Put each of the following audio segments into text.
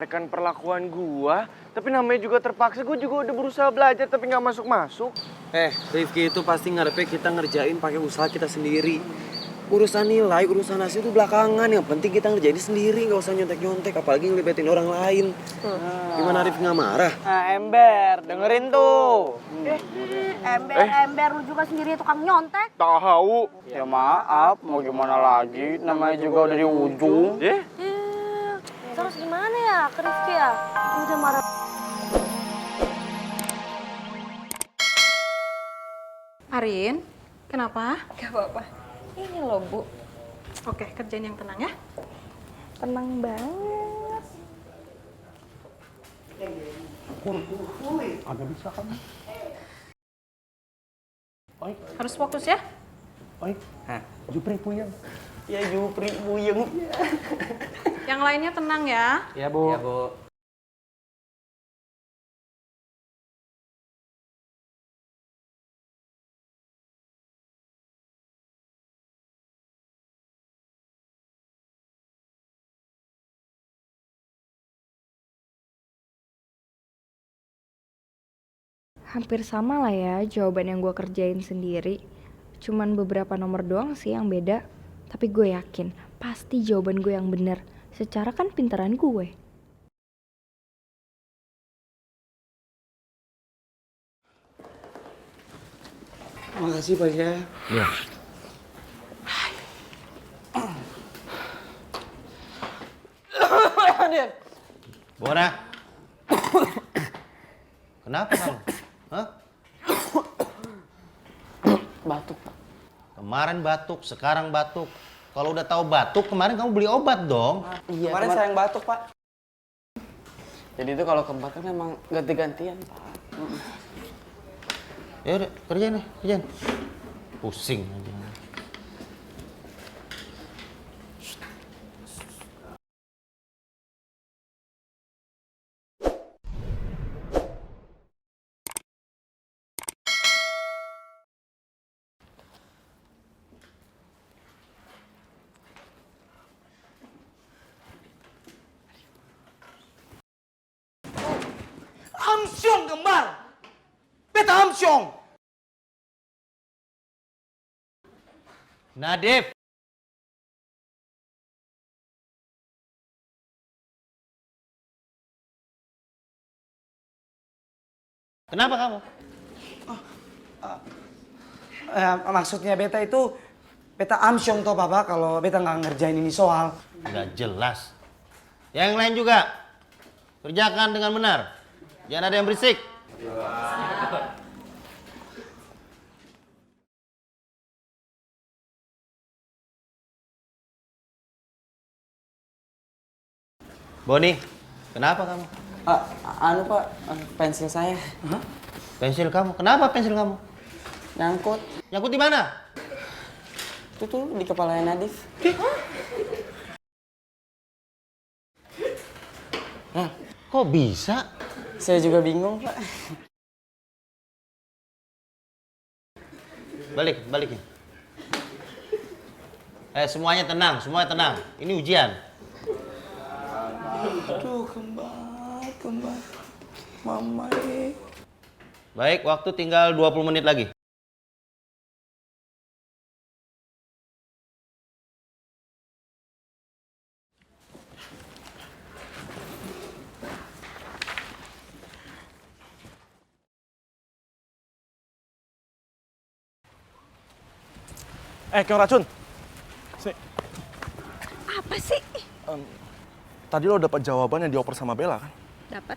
menyesuaikan perlakuan gua. Tapi namanya juga terpaksa, gua juga udah berusaha belajar tapi nggak masuk-masuk. Rifki itu pasti ngarepnya kita ngerjain pakai usaha kita sendiri. Urusan nilai, urusan hasil itu belakangan. Yang penting kita ngerjain sendiri, nggak usah nyontek-nyontek. Apalagi ngelibetin orang lain. Gimana Rifki nggak marah? Nah, Ember, dengerin tuh. Ember lu juga sendiri tukang nyontek. Tahu. Ya maaf, mau gimana lagi? Namanya juga udah di ujung. Terus gimana ya ke Rifki ya? Udah marah. Arin, kenapa? Gak apa-apa. Ini loh Bu, Oke, kerjain yang tenang ya. tenang banget. Harus fokus ya. Jupri puyeng. Ya Jupri puyeng. Yang lainnya tenang ya. Ya Bu. Hampir sama lah ya jawaban yang gue kerjain sendiri. Cuman beberapa nomor doang sih yang beda. Tapi gue yakin pasti jawaban gue yang bener. Secara kan pintaran gue. Makasih Pak ya. Bona. Kenapa kamu? Hah? Batuk, Pak. Kemarin batuk, sekarang batuk. Kalau udah tahu batuk, kemarin kamu beli obat dong. Iya, kemarin saya yang batuk, Pak. Jadi itu kalau keempat kan memang ganti-gantian, Pak. Ya udah, kerjain deh, kerjain. Pusing aja. Amsyong kembar. Beta Amsyong. Nadif. Kenapa kamu? Maksudnya beta itu, beta Amsyong toh Bapak kalau beta nggak ngerjain ini soal. Nggak jelas. Yang lain juga. Kerjakan dengan benar. Jangan ada yang berisik. Boni, kenapa kamu? Anu Pak, pensil saya. Pensil kamu? Kenapa pensil kamu? Nyangkut. Nyangkut di mana? Itu tuh di kepala Nadif. Kok bisa? Saya juga bingung, Pak. Balikin. Semuanya tenang. Ini ujian. Aduh, kembar. Mama Baik, waktu tinggal 20 menit lagi. Keong Racun. Apa sih? Tadi lo dapat jawaban yang dioper sama Bella kan? Dapat.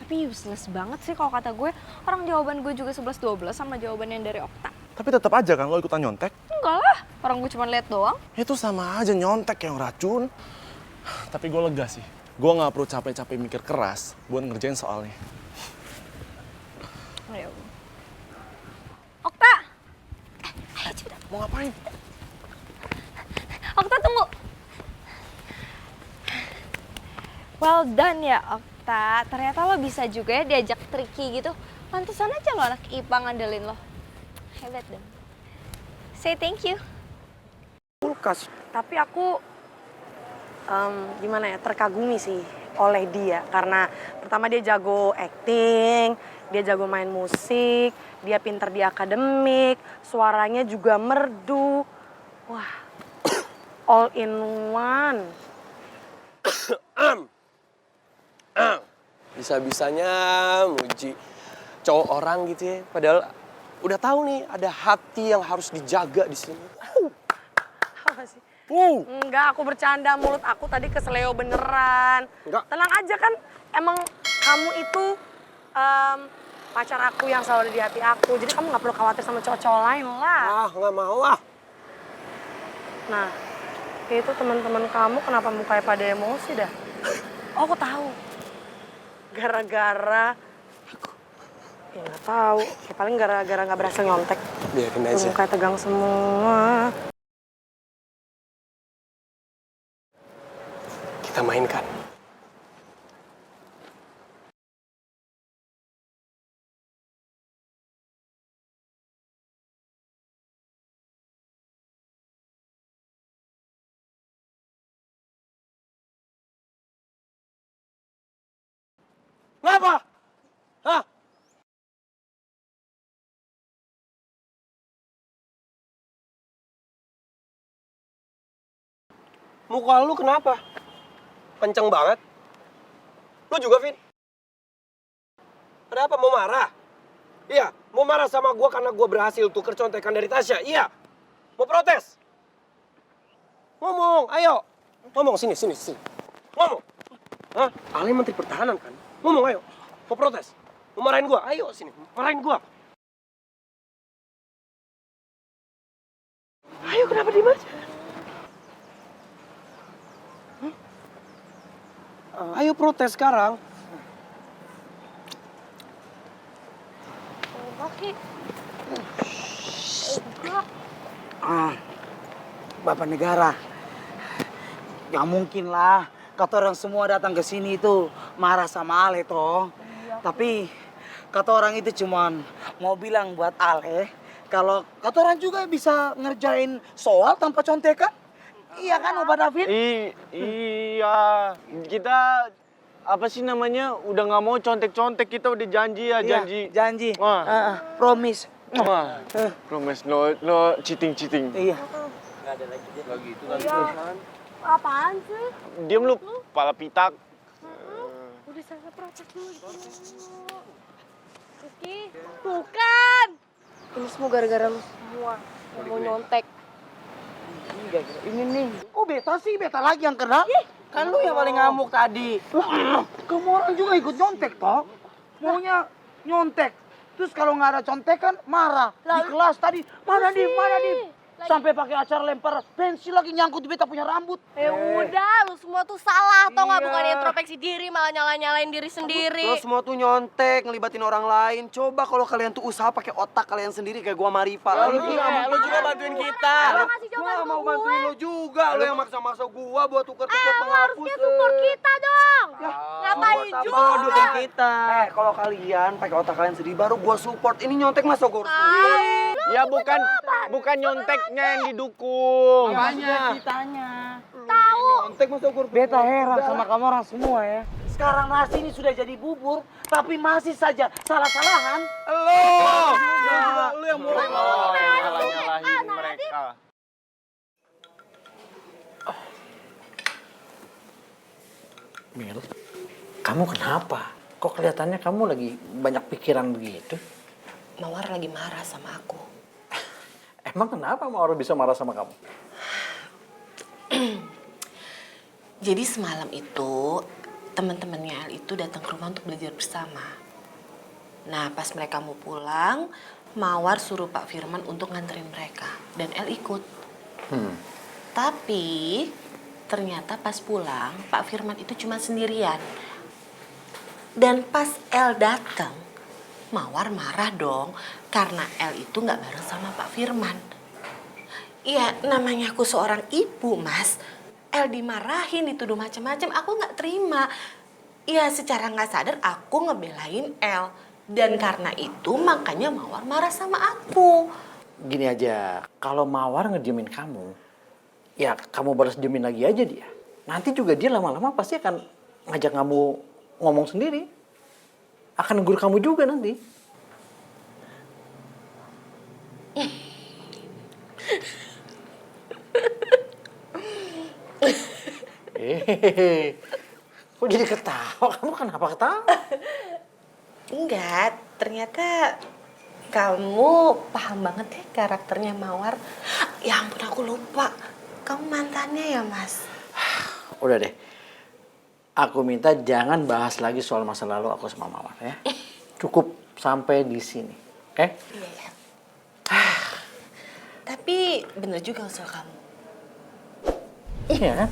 Tapi useless banget sih kalau kata gue. Orang jawaban gue juga 11-12 sama jawaban yang dari Okta. Tapi tetap aja kan lo ikutan nyontek? Enggak lah, orang gue cuma lihat doang. Itu sama aja nyontek Keong Racun. Tapi gue lega sih. Gue nggak perlu capek-capek mikir keras buat ngerjain soalnya. Ayo. Okta! Ayo cepetan. Mau ngapain? Okta tunggu. Well done ya Okta. Ternyata lo bisa juga ya diajak tricky gitu. Pantesan aja lo anak IPA ngandelin lo. Hebat dong. Say thank you. Kulkas. Tapi aku gimana ya, terkagumi sih. oleh dia. Karena pertama dia jago acting, dia jago main musik, dia pinter di akademik, suaranya juga merdu. Wah, all in one. Bisa-bisanya muji cowok orang gitu ya. Padahal udah tahu nih ada hati yang harus dijaga di sini. Apa sih? Enggak, aku bercanda, mulut aku tadi keseleo beneran. Enggak. Tenang aja kan, emang kamu itu pacar aku yang selalu ada di hati aku. Jadi kamu nggak perlu khawatir sama cowok-cowok lain lah. Ah, nggak mau ah. Nah, itu teman-teman kamu kenapa mukanya pada emosi dah? Oh, aku tahu. Gara-gara ya nggak tahu. Ya, paling gara-gara nggak berhasil nyontek. Biarin Tuh, aja. mukanya tegang semua. Kita mainkan. Ngapa? Hah? Muka lu kenapa? Kenceng banget. Lu juga, Vin? Ada apa? Mau marah? Iya, mau marah sama gua karena gua berhasil tuker contekan dari Tasya. Iya. Mau protes? Ngomong, ayo. Ngomong, sini. Ngomong. Hah? Ale Menteri Pertahanan kan? Ngomong, ayo. Mau protes? Mau marahin gua? Ayo sini, marahin gua. Ayo, kenapa diem aja? Ayo protes sekarang. Bapak negara, gak mungkin lah kata orang semua datang ke sini itu marah sama Ale toh. Tapi kata orang itu cuman mau bilang buat Ale kalau kata orang juga bisa ngerjain soal tanpa contekan. Iya kan, Opa David? Iya, kita apa sih namanya udah nggak mau contek-contek, kita udah janji ya, Iya, janji. Wah. Promise. Wah, promise no cheating. Iya. Apaan sih? Diam lu, kepala pitak. Udah saya protes dulu. Rizky, bukan. Ini semua gara-gara lu semua yang mau nyontek. Ini nih. Kok beta lagi yang kena? Kan lu yang paling ngamuk tadi. Kamu orang juga ikut nyontek toh? Maunya nyontek. Terus kalau nggak ada contekan marah. Di kelas tadi mana nih? Sampai pakai acara lempar pensil lagi nyangkut di beta punya rambut. Udah, lu semua tuh salah tau nggak? Bukan introspeksi diri, malah nyalain diri sendiri. Lo semua tuh nyontek, ngelibatin orang lain. Coba kalau kalian tuh usaha pakai otak kalian sendiri kayak gua sama Rifa. Lu juga bantuin kita. Gua nggak mau bantuin lo juga. Lo yang maksa-maksa gua buat tuker-tuker penghapus. Harusnya support kita dong. Ngapain juga? Dukung kita. Kalau kalian pakai otak kalian sendiri baru gua support. Ini nyontek masa gua harus Ya bukan nyonteknya yang didukung. Kitanya. Tahu. nyontek masa gua harus Beta heran sama kamu orang semua ya. Sekarang nasi ini sudah jadi bubur, tapi masih saja salah-salahan. Lu yang mulai nyalahin mereka. Mil, kamu kenapa? Kok kelihatannya kamu lagi banyak pikiran begitu? Mawar lagi marah sama aku. Emang kenapa Mawar bisa marah sama kamu? Jadi semalam itu teman-temannya El itu datang ke rumah untuk belajar bersama. Nah pas mereka mau pulang, Mawar suruh Pak Firman untuk nganterin mereka. Dan El ikut. Tapi ternyata pas pulang Pak Firman itu cuma sendirian. Dan pas El datang, Mawar marah dong karena El itu nggak bareng sama Pak Firman. Iya, namanya aku seorang ibu, Mas. El dimarahin, dituduh macam-macam, aku nggak terima. Iya, secara nggak sadar aku ngebelain El. Dan karena itu makanya Mawar marah sama aku. Gini aja, kalau Mawar ngediemin kamu, ya kamu balas diemin lagi aja dia. Nanti juga dia lama-lama pasti akan ngajak kamu ngomong sendiri. Akan negur kamu juga nanti. Kok jadi ketawa? Kamu kenapa ketawa? Enggak, ternyata kamu paham banget ya karakternya Mawar. Ya ampun, aku lupa. Kamu mantannya ya, Mas? Udah deh. Aku minta jangan bahas lagi soal masa lalu aku sama Mawar ya. Cukup sampai di sini. Oke? Iya, ya. Tapi bener juga usul kamu. Iya kan?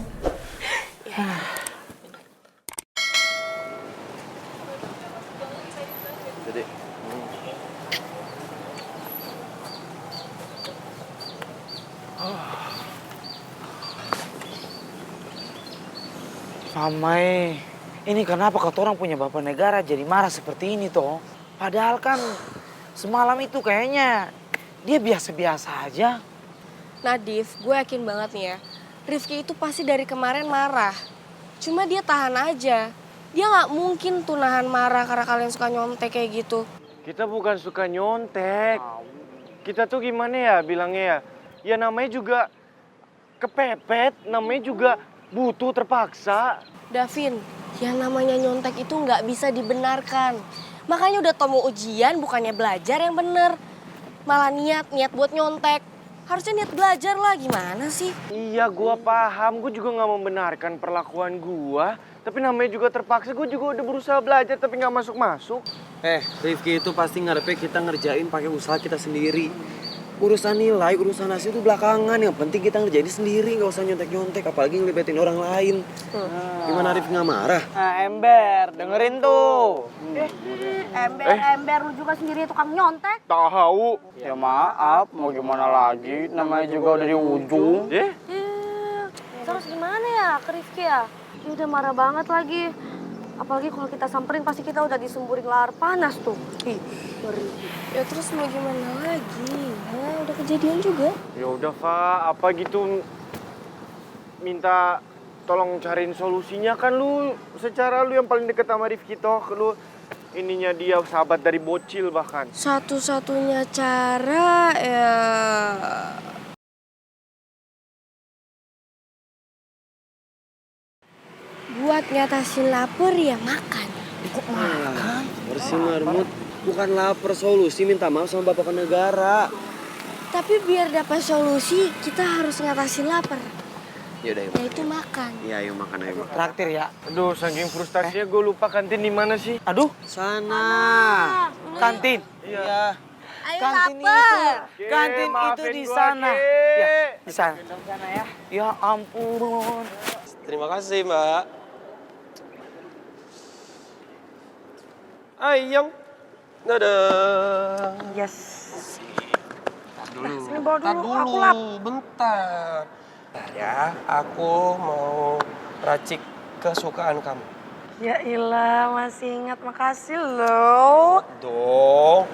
Mamai, ini kenapa kata orang punya bapak negara jadi marah seperti ini toh? Padahal kan semalam itu kayaknya dia biasa-biasa aja. Nadif, gue yakin banget nih ya, Rifki itu pasti dari kemarin marah. Cuma dia tahan aja. Dia nggak mungkin tuh nahan marah karena kalian suka nyontek kayak gitu. Kita bukan suka nyontek. Kita tuh gimana ya bilangnya ya? Ya namanya juga kepepet, namanya juga butuh terpaksa. Davin, yang namanya nyontek itu nggak bisa dibenarkan. Makanya udah tau mau ujian, bukannya belajar yang bener. Malah niat buat nyontek. Harusnya niat belajar lah, gimana sih? Iya, gua paham. Gua juga nggak membenarkan perlakuan gua. Tapi namanya juga terpaksa. Gua juga udah berusaha belajar tapi nggak masuk-masuk. Rifki itu pasti ngarepnya kita ngerjain pakai usaha kita sendiri. Urusan nilai, urusan hasil itu belakangan. Yang penting kita ngerjain sendiri, nggak usah nyontek-nyontek. Apalagi ngelibetin orang lain. Gimana Rifki nggak marah? Nah, Ember, dengerin tuh. Ember lu juga sendiri tukang nyontek. Tahu. Ya maaf, mau gimana lagi? Namanya juga udah di ujung. Terus gimana ya ke Rifki ya? Dia udah marah banget lagi. Apalagi kalau kita samperin pasti kita udah disemburin lahar panas tuh. Ya terus mau gimana lagi? Nah, udah kejadian juga. Ya udah, Fa, apa gitu minta tolong cariin solusinya kan lu secara lu yang paling deket sama Rifki toh, lu ininya dia sahabat dari bocil bahkan. Satu-satunya cara ya buat ngatasin lapar ya makan. Makan? Bersih marmut. Bukan lapar, solusi minta maaf sama bapak negara. Tapi biar dapat solusi kita harus ngatasin lapar. Yaudah, yuk. Yaitu makan. Iya, ayo makan, ayo makan. Traktir ya. Aduh, saking frustasinya gue lupa kantin di mana sih? Aduh, Sana. kantin. Iya. Ayo Kantin lapar. Kantin itu maafin di gua, sana. Ki. Ya, di sana. Ya ampun. Terima kasih, Mbak. Ayam. Dadah. Yes. Sini bawa dulu, aku lap. bentar. Bentar ya, aku mau racik kesukaan kamu. Ya ilah, masih ingat, makasih loh. Dong,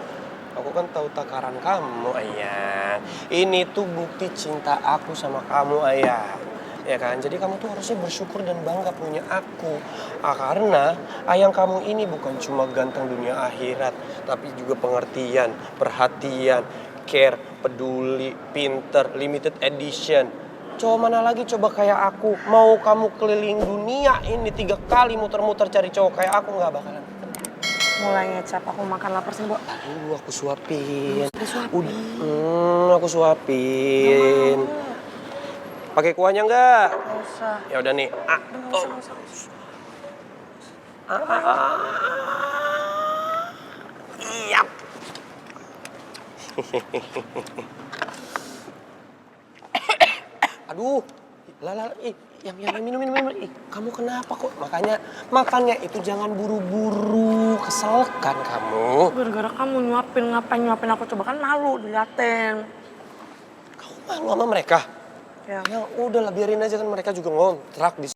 aku kan tahu takaran kamu, Ayang. Ini tuh bukti cinta aku sama kamu, Ayang. Ya kan, jadi kamu tuh harusnya bersyukur dan bangga punya aku. Karena Ayang kamu ini bukan cuma ganteng dunia akhirat, tapi juga pengertian, perhatian, care, peduli, pinter, limited edition. Cowok mana lagi coba kayak aku? Mau kamu keliling dunia ini 3 kali muter-muter cari cowok kayak aku nggak bakalan. Mulai ngecap, aku makan lapar sih, Mbok. Aduh, aku suapin. Udah, aku suapin. Pakai kuahnya nggak? Nggak usah. Ya udah nih. Iya. Aduh, yang minum. Ih, kamu kenapa kok? Makannya itu jangan buru-buru, kesel kan kamu? Gara-gara kamu ngapain nyuapin aku, coba kan malu diliatin. Kamu malu sama mereka? Ya. Ya udahlah, biarin aja kan mereka juga ngontrak di